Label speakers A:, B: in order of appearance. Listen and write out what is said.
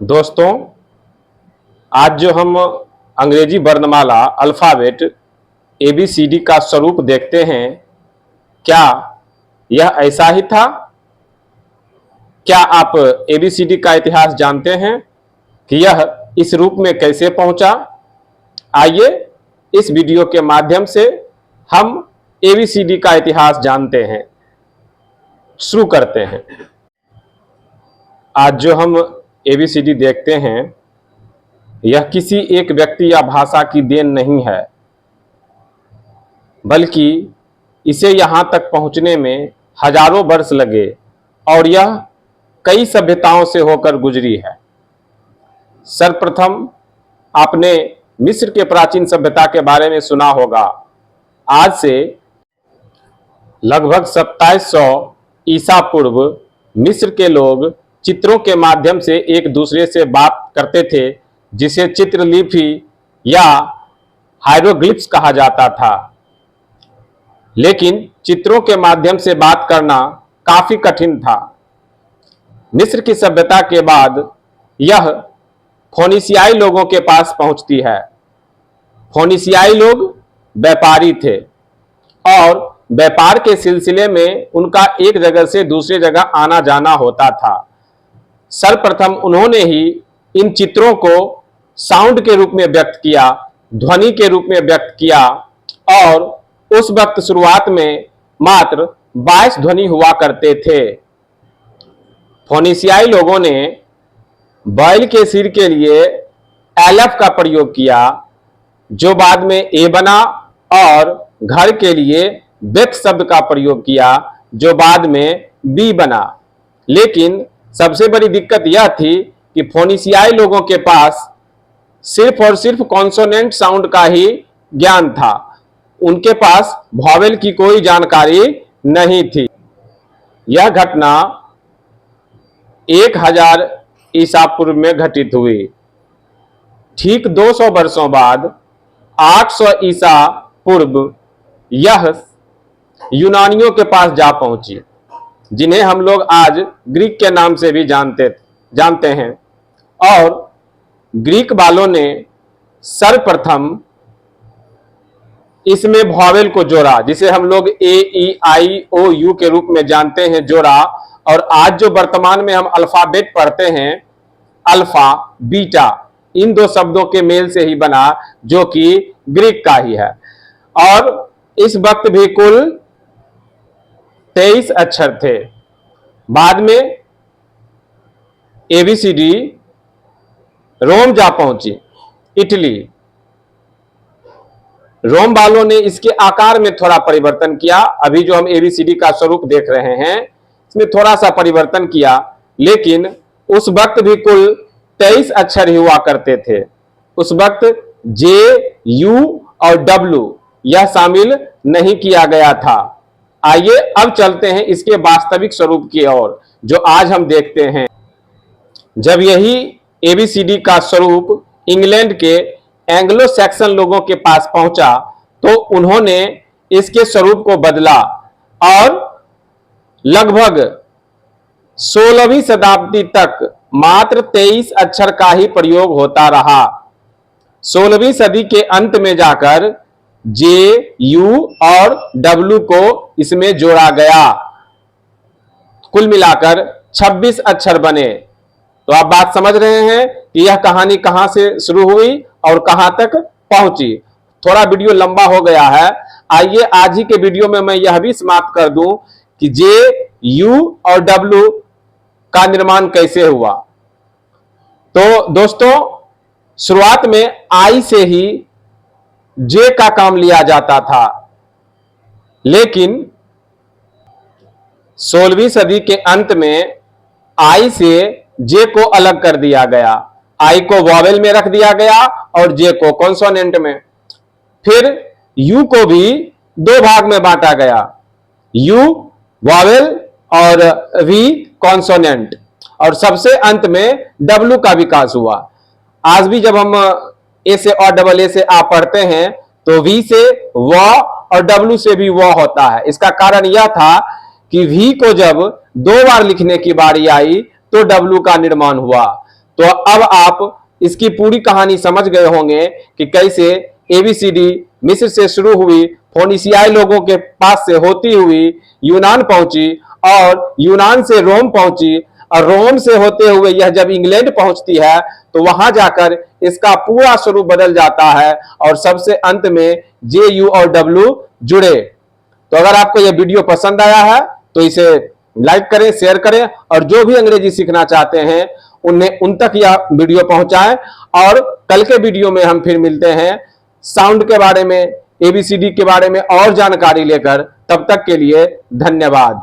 A: दोस्तों, आज जो हम अंग्रेजी वर्णमाला अल्फ़ाबेट ABCD का स्वरूप देखते हैं, क्या यह ऐसा ही था? क्या आप ABCD का इतिहास जानते हैं कि यह इस रूप में कैसे पहुंचा? आइए इस वीडियो के माध्यम से हम ABCD का इतिहास जानते हैं। शुरू करते हैं। आज जो हम ABCD देखते हैं, यह किसी एक व्यक्ति या भाषा की देन नहीं है, बल्कि इसे यहाँ तक पहुँचने में हजारों वर्ष लगे और यह कई सभ्यताओं से होकर गुजरी है। सर्वप्रथम आपने मिस्र के प्राचीन सभ्यता के बारे में सुना होगा। आज से लगभग 2700 ईसा पूर्व मिस्र के लोग चित्रों के माध्यम से एक दूसरे से बात करते थे, जिसे चित्रलिपि या हायरोग्लिफ्स कहा जाता था। लेकिन चित्रों के माध्यम से बात करना काफी कठिन था। मिस्र की सभ्यता के बाद यह फोनिसियाई लोगों के पास पहुंचती है। फोनिसियाई लोग व्यापारी थे और व्यापार के सिलसिले में उनका एक जगह से दूसरी जगह आना जाना होता था। सर्वप्रथम उन्होंने ही इन चित्रों को साउंड के रूप में व्यक्त किया, ध्वनि के रूप में व्यक्त किया, और उस वक्त शुरुआत में मात्र 22 ध्वनि हुआ करते थे। फोनिसियाई लोगों ने बैल के सिर के लिए एलफ का प्रयोग किया, जो बाद में ए बना, और घर के लिए बेथ शब्द का प्रयोग किया, जो बाद में बी बना। लेकिन सबसे बड़ी दिक्कत यह थी कि फोनिसियाई लोगों के पास सिर्फ और सिर्फ कॉन्सोनेंट साउंड का ही ज्ञान था। उनके पास वॉवेल की कोई जानकारी नहीं थी। यह घटना 1000 ईसा पूर्व में घटित हुई। ठीक 200 वर्षों बाद 800 ईसा पूर्व यह यूनानियों के पास जा पहुंची, जिन्हें हम लोग आज ग्रीक के नाम से भी जानते हैं। और ग्रीक वालों ने सर्वप्रथम इसमें वॉवेल को जोड़ा, जिसे हम लोग A-E-I-O-U के रूप में जानते हैं, जोड़ा। और आज जो वर्तमान में हम अल्फाबेट पढ़ते हैं, अल्फा बीटा, इन दो शब्दों के मेल से ही बना, जो कि ग्रीक का ही है। और इस वक्त भी कुल 23 अक्षर थे। बाद में ABCD रोम जा पहुंची, इटली। रोम वालों ने इसके आकार में थोड़ा परिवर्तन किया। अभी जो हम ABCD का स्वरूप देख रहे हैं, इसमें थोड़ा सा परिवर्तन किया, लेकिन उस वक्त भी कुल 23 अक्षर ही हुआ करते थे। उस वक्त J, U और W यह शामिल नहीं किया गया था। आइए अब चलते हैं इसके वास्तविक स्वरूप की ओर, जो आज हम देखते हैं। जब यही ABCD का स्वरूप इंग्लैंड के एंग्लो सैक्सन लोगों के पास पहुंचा, तो उन्होंने इसके स्वरूप को बदला और लगभग 16वीं शताब्दी तक मात्र 23 अक्षर का ही प्रयोग होता रहा। 16वीं सदी के अंत में जाकर J, U और W को इसमें जोड़ा गया। कुल मिलाकर 26 अक्षर बने। तो आप बात समझ रहे हैं कि यह कहानी कहां से शुरू हुई और कहां तक पहुंची। थोड़ा वीडियो लंबा हो गया है। आइए आज ही के वीडियो में मैं यह भी समाप्त कर दूं कि J, U और W का निर्माण कैसे हुआ। तो दोस्तों, शुरुआत में I से ही J का काम लिया जाता था, लेकिन 16वीं सदी के अंत में I से J को अलग कर दिया गया। I को वॉवेल में रख दिया गया और J को कॉन्सोनेंट में। फिर U को भी दो भाग में बांटा गया, U वॉवेल और V कॉन्सोनेंट। और सबसे अंत में W का विकास हुआ। आज भी जब हम ए से और डबल ए से आ पढ़ते हैं, तो V से व और W से भी व होता है। इसका कारण यह था कि V को जब दो बार लिखने की बारी आई, तो W का निर्माण हुआ। तो अब आप इसकी पूरी कहानी समझ गए होंगे कि कैसे एबीसीडी मिस्र से शुरू हुई, फोनिसियाई लोगों के पास से होती हुई यूनान पहुंची और यूनान से रोम पहुंची और रोम से होते हुए यह जब इंग्लैंड पहुंचती है तो वहां जाकर इसका पूरा स्वरूप बदल जाता है और सबसे अंत में जे यू और डब्ल्यू जुड़े। तो अगर आपको यह वीडियो पसंद आया है तो इसे लाइक करें, शेयर करें और जो भी अंग्रेजी सीखना चाहते हैं उन्हें उन तक यह वीडियो पहुंचाएं। और कल के वीडियो में हम फिर मिलते हैं साउंड के बारे में, एबीसीडी के बारे में और जानकारी लेकर। तब तक के लिए धन्यवाद।